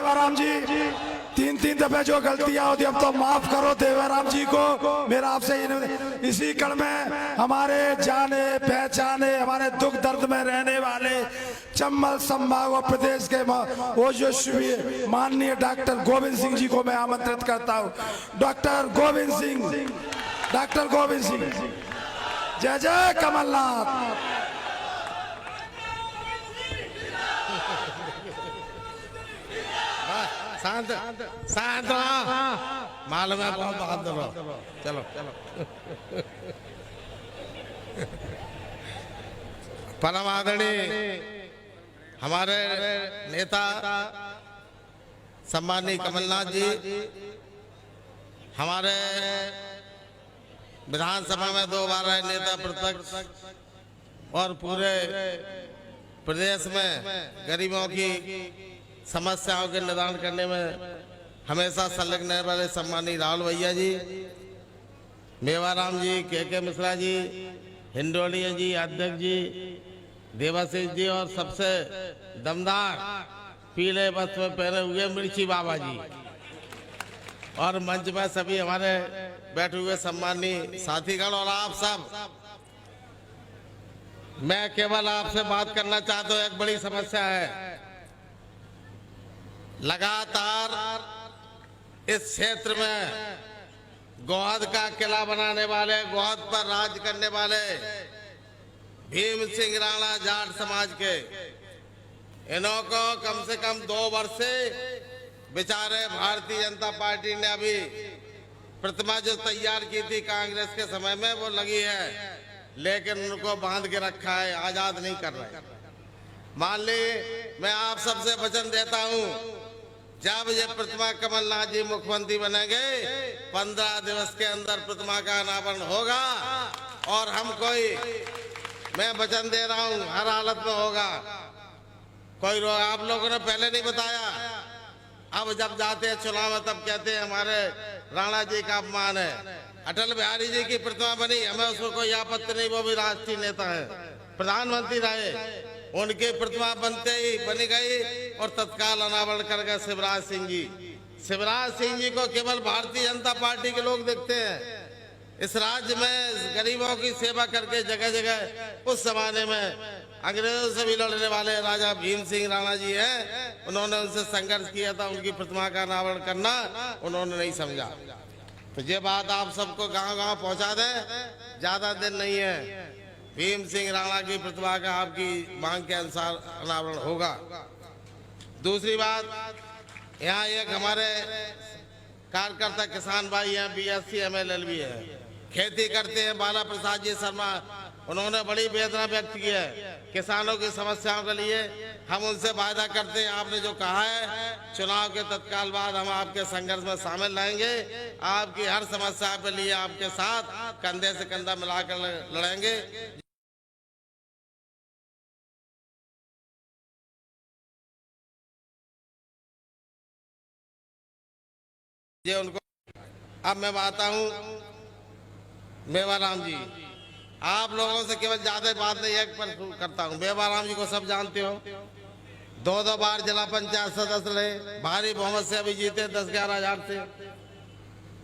देवाराम जी, तीन तीन दफे जो गलतियां होती अब तो माफ करो देवाराम जी को। मेरा आपसे इसी कण में हमारे जाने पहचाने, हमारे दुख दर्द में रहने वाले चंबल संभाग और प्रदेश के ओजस्वी माननीय डॉक्टर गोविंद सिंह जी को मैं आमंत्रित करता हूं। डॉक्टर गोविंद सिंह, डॉक्टर गोविंद सिंह, जय जय कमलनाथ। शांत शांत मालूम है बहुत बहादुर हो। चलो चलो। परम आदरणीय हमारे नेता सम्माननीय कमलनाथ जी, हमारे विधानसभा में 2 बार रहे नेता प्रतिपक्ष और पूरे प्रदेश में गरीबों की समस्याओं के निदान करने में हमेशा संलग्न रहने वाले सम्माननीय राहुल भैया जी, मेवाराम जी, के मिश्रा जी, हिंडोलिया जी, अध्यक्ष जी, देवाशीष जी और सबसे दमदार पीले वस्त्र में पहने हुए मिर्ची बाबा जी और मंच में सभी हमारे बैठे हुए सम्माननीय साथीगण और आप सब। मैं केवल आपसे बात करना चाहता हूँ। एक बड़ी समस्या है, लगातार इस क्षेत्र में गोहद का किला बनाने वाले, गोहद पर राज करने वाले भीम सिंह राणा जाट समाज के, इन्हों को कम से कम 2 वर्ष से बेचारे भारतीय जनता पार्टी ने अभी प्रतिमा जो तैयार की थी कांग्रेस के समय में वो लगी है, लेकिन उनको बांध के रखा है, आजाद नहीं कर रहे। मान ली मैं आप सबसे वचन देता हूं, जब ये प्रतिमा कमलनाथ जी मुख्यमंत्री बनेंगे 15 दिवस के अंदर प्रतिमा का अनावरण होगा और हम मैं वचन दे रहा हूं हर हालत में होगा। आप लोगों ने पहले नहीं बताया, अब जब जाते हैं चुनाव में तब कहते हैं हमारे राणा जी का अपमान है। अटल बिहारी जी की प्रतिमा बनी, हमें उसको कोई आपत्ति नहीं, वो भी राष्ट्रीय नेता है, प्रधानमंत्री रहे, उनकी प्रतिमा बनते ही बनी गई और तत्काल अनावरण कर गए शिवराज सिंह जी। शिवराज सिंह जी को केवल भारतीय जनता पार्टी के लोग देखते हैं। इस राज्य में गरीबों की सेवा करके जगह जगह उस जमाने में अंग्रेजों से भी लड़ने वाले राजा भीम सिंह राणा जी हैं, उन्होंने उनसे संघर्ष किया था, उनकी प्रतिमा का अनावरण करना उन्होंने नहीं समझा। तो ये बात आप सबको गांव-गांव पहुंचा दें, ज्यादा दिन नहीं है, भीम सिंह राणा की प्रतिमा का आपकी मांग के अनुसार अनावरण होगा। दूसरी बात, यहाँ एक हमारे कार्यकर्ता किसान भाई हैं, BSc MLLB है, खेती करते हैं, बाला प्रसाद जी शर्मा, उन्होंने बड़ी वेदना व्यक्त की है किसानों की समस्याओं के लिए। हम उनसे वायदा करते हैं, आपने जो कहा है चुनाव के तत्काल बाद हम आपके संघर्ष में शामिल रहेंगे, आपकी हर समस्या के लिए आपके साथ कंधे से कंधा मिलाकर लड़ेंगे। ये उनको अब मैं आता हूँ मेवाराम जी, आप लोगों से केवल ज्यादा बात नहीं एक पर करता हूँ। मेवाराम जी को सब जानते हो, 2 बार जिला पंचायत सदस्य रहे, भारी बहुमत से अभी जीते 10-11 हजार से।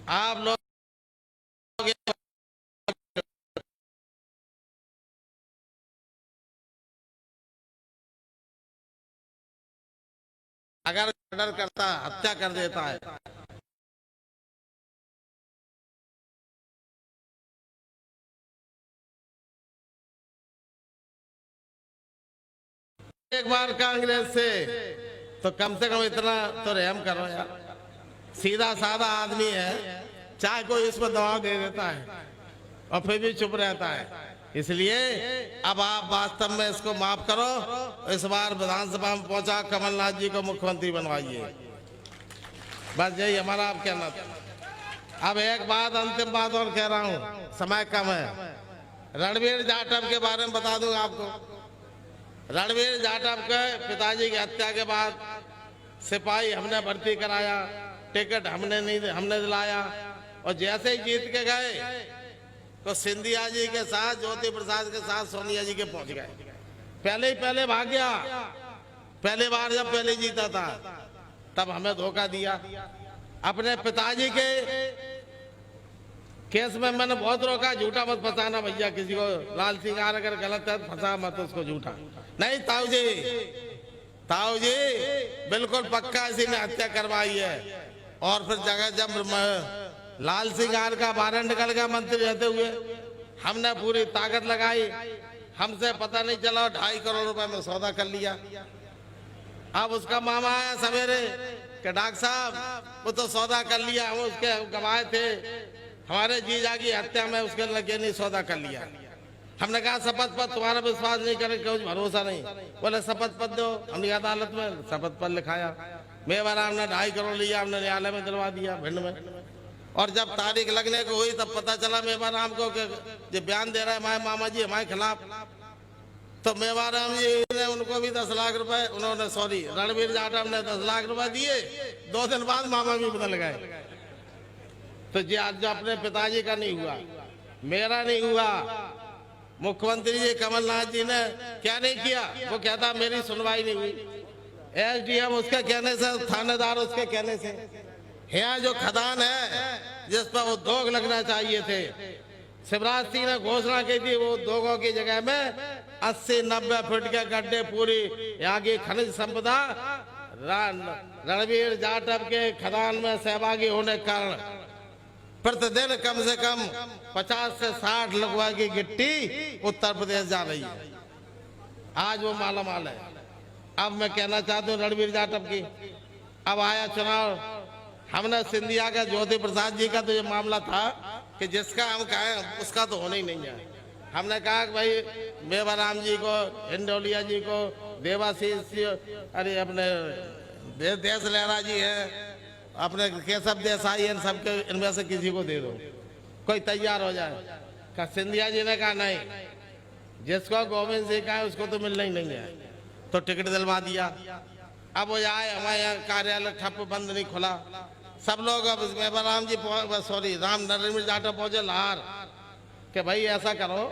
आप लोग अगर मर्डर करता, हत्या कर देता है, एक बार कांग्रेस से, तो कम से कम इतना तो रहम करो यार। सीधा साधा आदमी है, चाहे कोई इसमें दबाव दे देता है और फिर भी चुप रहता है। इसलिए अब आप वास्तव में इसको माफ करो, इस बार विधानसभा में पहुंचा कमलनाथ जी को मुख्यमंत्री बनवाइए, बस यही हमारा आप कहना था। अब एक बात, अंतिम बात और कह रहा हूँ, समय कम है। रणवीर जाटव के बारे में बता दूं आपको। रणवीर जाटव के पिताजी की हत्या के बाद सिपाही हमने भर्ती कराया, टिकट हमने दिलाया, और जैसे ही जीत के गए तो सिंधिया जी के साथ, ज्योति प्रसाद के साथ सोनिया जी के पहुंच गए। पहले भाग गया, पहली बार जब पहले जीता था, तब हमें धोखा दिया। अपने पिताजी के केस में मैंने बहुत रोका, झूठा मत फंसाना भैया किसी को, लाल सिंह आर अगर गलत है तो फंसा मत उसको झूठा। नहीं ताऊ जी बिल्कुल पक्का इसी ने हत्या करवाई है। और फिर जगह जब लाल सिंह आर का वारंट निकल गया मंत्री रहते हुए, हमने पूरी ताकत लगाई, हमसे पता नहीं चला 2.5 करोड़ रुपए में सौदा कर लिया। अब उसका मामा आया सवेरे कि डॉक्टर साहब वो तो सौदा कर लिया, हम उसके गवाह थे, हमारे जीजा की हत्या में उसके लगे नहीं सौदा कर लिया। हमने कहा शपथ पत्र, तुम्हारा विश्वास नहीं करे, कुछ भरोसा नहीं। बोले शपथ पत्र दो, हमने अदालत में शपथ पत्र लिखाया, मेवाराम ने 2.5 करोड़ लिया, हमने न्यायालय में दिलवा दिया भिंड में। और जब तारीख लगने को हुई तब पता चला मेवाराम को कि जो बयान दे रहा है हमारे मामा जी हमारे खिलाफ, तो मेवाराम जी ने उनको भी 10 लाख रुपए, उन्होंने सॉरी रणवीर जाटव ने 10 लाख रुपए दिए। 2 दिन बाद मामा भी बदल गए। तो जी आज जो अपने पिताजी का नहीं हुआ, मेरा नहीं हुआ, मुख्यमंत्री जी कमलनाथ जी ने क्या नहीं किया, वो कहता मेरी सुनवाई नहीं हुई। एसडीएम उसके कहने से, थानेदार उसके कहने से। यहाँ जो खदान है जिस पर उद्योग लगना चाहिए थे, शिवराज सिंह ने घोषणा की थी, वो उद्योगों की जगह में 80-90 फीट के गड्ढे पूरी यहाँ की खनिज संपदा रणवीर जाटव के खदान में सहभागी होने के कारण प्रतिदिन कम से कम 50 से 60 लगवा की गिट्टी उत्तर प्रदेश जा रही है। आज वो माला माल है। अब मैं कहना चाहता हूँ रणवीर जाटव की, अब आया चुनाव, हमने सिंधिया का ज्योति प्रसाद जी का तो ये मामला था कि जिसका हम कहें उसका तो होना ही नहीं है। हमने कहा कि भाई मेवाराम जी को, इंडोलिया जी को, देवाशीष, अरे अपने देश लहरा जी है, अपने केशव देसाई, इन सबके इनमें से किसी को दे दो, कोई तैयार हो जाए। का सिंधिया जी ने कहा नहीं, जिसको गोविंद सिंह का है उसको तो मिलना ही नहीं है, तो टिकट दिलवा दिया। अब वो आए, हमारे यहाँ कार्यालय ठप बंद नहीं खुला, सब लोग अब मेवाराम जी सॉरी राम रणवीर जाटव पहुंचे लाहौर कि भाई ऐसा करो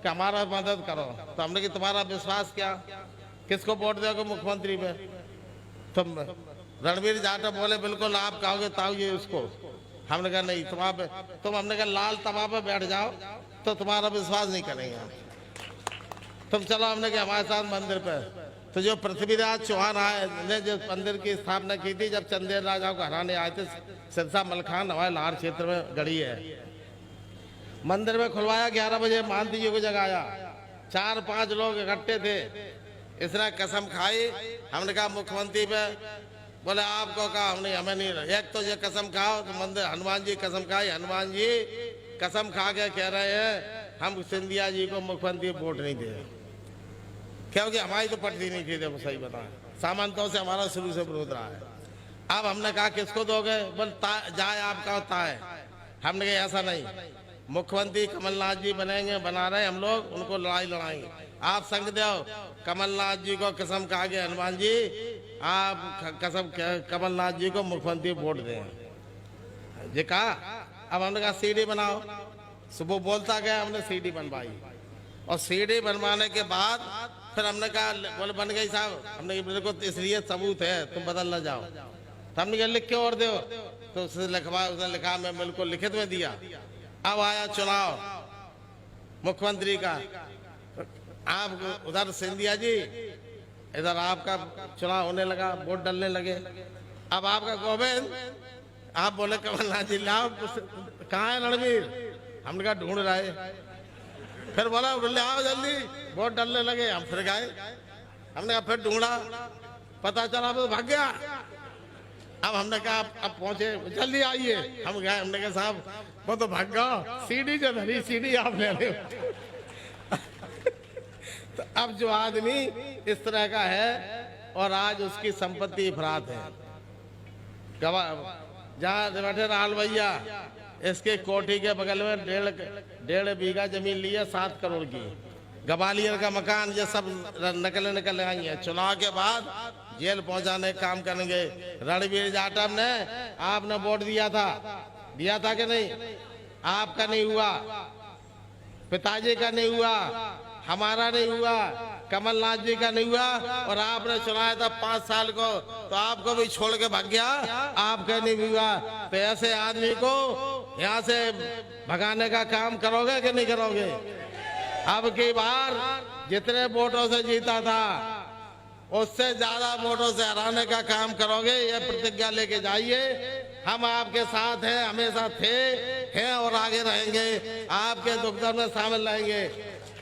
कि हमारा मदद करो। तो हमने कि तुम्हारा विश्वास क्या, किसको वोट दोगे मुख्यमंत्री पे? तुम रणवीर जाटव बोले बिल्कुल आप कहोगे ताऊ जी उसको। हमने कहा नहीं, तुम हमने कहा लाल तवा पे बैठ जाओ तो तुम्हारा विश्वास नहीं करेंगे हम, तुम चलो। हमने कहा हमारे साथ मंदिर पे। तो जो पृथ्वीराज चौहान आए ने जो मंदिर की स्थापना की थी, जब चंदेल राजाओं को हराने आए थे, सिरसा मलखान हमारे लाहौर क्षेत्र में गढ़ी है, मंदिर में खुलवाया। 11 बजे महंत जी को जगाया, 4-5 लोग इकट्ठे थे, इसने कसम खाई। हमने कहा मुख्यमंत्री पे, बोले आपको कहा, हमने हमें नहीं। एक तो ये कसम खाओ, तो मंदिर हनुमान जी कसम खाई, हनुमान जी कसम खा के कह रहे हैं हम सिंधिया जी को मुख्यमंत्री वोट नहीं दे, क्योंकि हमारी तो पटती नहीं थी। देखो सही बताएं, सामंतों से हमारा शुरू से विरोध रहा है। अब हमने कहा किसको दोगे? बोल जाए आपका होता है। हमने कहा ऐसा नहीं, मुख्यमंत्री कमलनाथ जी बनेंगे, बना रहे हम लोग, उनको लड़ाई लड़ाएंगे। आप संग दो, कमलनाथ जी को कसम खा के हनुमान जी आप कसम कमलनाथ जी को मुख्यमंत्री वोट दें जी कहा। अब हमने कहा सीडी बनाओ, सुबह बोलता गया, हमने सीडी बनवाई। और सीडी बनवाने के बाद फिर हमने कहा, बोले बन गई साहब। हमने मेरे को इसलिए सबूत है, तुम बदल ना जाओ। तो हमने कहा लिख के और दो, तो उसने लिखा, मैं बिल्कुल लिखित में दिया। अब आया चुनाव मुख्यमंत्री का, आप उधर सिंधिया जी, इधर आपका चुनाव होने लगा, वोट डलने लगे। अब आपका गोविंद, आप बोले कमलनाथ जी लाओ, कहाँ है रणवीर? हमने कहा ढूंढ रहे। फिर बोला आओ जल्दी, वोट डलने लगे। हम फिर गए, हमने कहा फिर ढूंढा, पता चला वो भाग गया। अब हमने कहा अब पहुंचे, जल्दी आइए। हम गए, हमने कहा साहब वो तो भाग गया, सीडी जो धरी सीडी आप ले रहे हो। तो अब जो आदमी इस तरह का है और आज उसकी संपत्ति अफराद है, जहाँ बैठे राल भैया, इसके कोठी के बगल में 1.5 बीघा जमीन ली है 7 करोड़ की, ग्वालियर का मकान, ये सब निकल आई है। चुनाव के बाद जेल पहुंचाने का काम करेंगे। रणवीर जाटव ने, आपने वोट दिया था कि नहीं? आपका नहीं हुआ, पिताजी का नहीं हुआ, हमारा नहीं हुआ, कमलनाथ जी का नहीं हुआ और आपने चुनाया था 5 साल को, तो आपको भी छोड़ के भाग गया, आपका नहीं भी हुआ। तो ऐसे आदमी को यहाँ से भगाने का काम करोगे कि नहीं करोगे? अब की बार जितने वोटों से जीता था उससे ज्यादा वोटों से हराने का काम करोगे, ये प्रतिज्ञा लेके जाइए। हम आपके साथ हैं, हमेशा थे, हैं और आगे रहेंगे, आपके दुख दर्द में शामिल रहेंगे।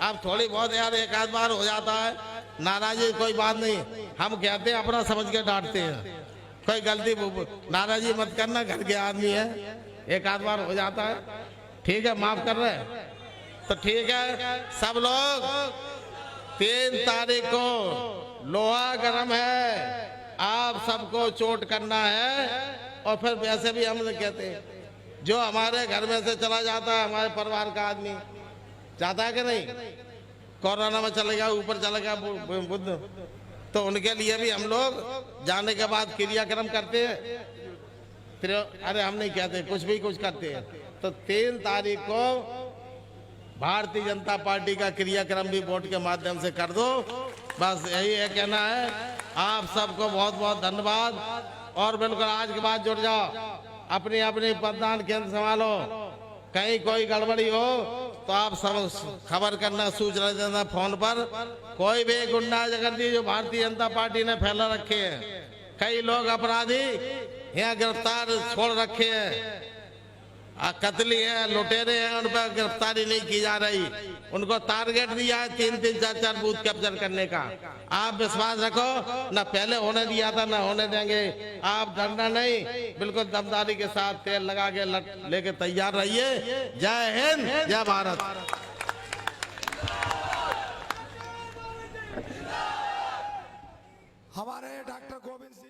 अब थोड़ी बहुत यार एक आध बार हो जाता है नाराजी, कोई बात नहीं, हम कहते हैं अपना समझ के डांटते हैं, कोई गलती नाराजी मत करना, घर के आदमी है, एक आध बार हो जाता है, ठीक है, माफ कर रहे हैं तो ठीक है। सब लोग 3 तारीख को लोहा गर्म है, आप सबको चोट करना है। और फिर वैसे भी हम कहते हैं जो हमारे घर में से चला जाता है, हमारे परिवार का आदमी जाता है कि नहीं, कोरोना में चले गया, ऊपर चले गया बुद्ध, तो उनके लिए भी हम लोग जाने के बाद क्रियाक्रम करते हैं। फिर अरे हम नहीं कहते, कुछ करते हैं। तो 3 तारीख को भारतीय जनता पार्टी का क्रियाक्रम भी वोट के माध्यम से कर दो, बस यही है कहना है। आप सबको बहुत बहुत धन्यवाद और बिल्कुल आज के बाद जुड़ जाओ, अपनी अपनी मतदान केंद्र संभालो, कहीं कोई गड़बड़ी हो तो आप सब खबर करना, सूचना देना फोन पर। कोई भी गुंडागर्दी जो भारतीय जनता पार्टी ने फैला रखे हैं, कई लोग अपराधी यहाँ गिरफ्तार छोड़ रखे हैं, कतली है, लुटेरे हैं, उन पर गिरफ्तारी नहीं की जा रही, उनको टारगेट दिया है 3-3, 4-4 बूथ कैप्चर करने का। आप विश्वास रखो, ना पहले होने दिया था ना होने देंगे। आप डरना नहीं, बिल्कुल दमदारी के साथ तेल लगा के लेके तैयार रहिए। जय हिंद, जय भारत। हमारे डॉक्टर गोविंद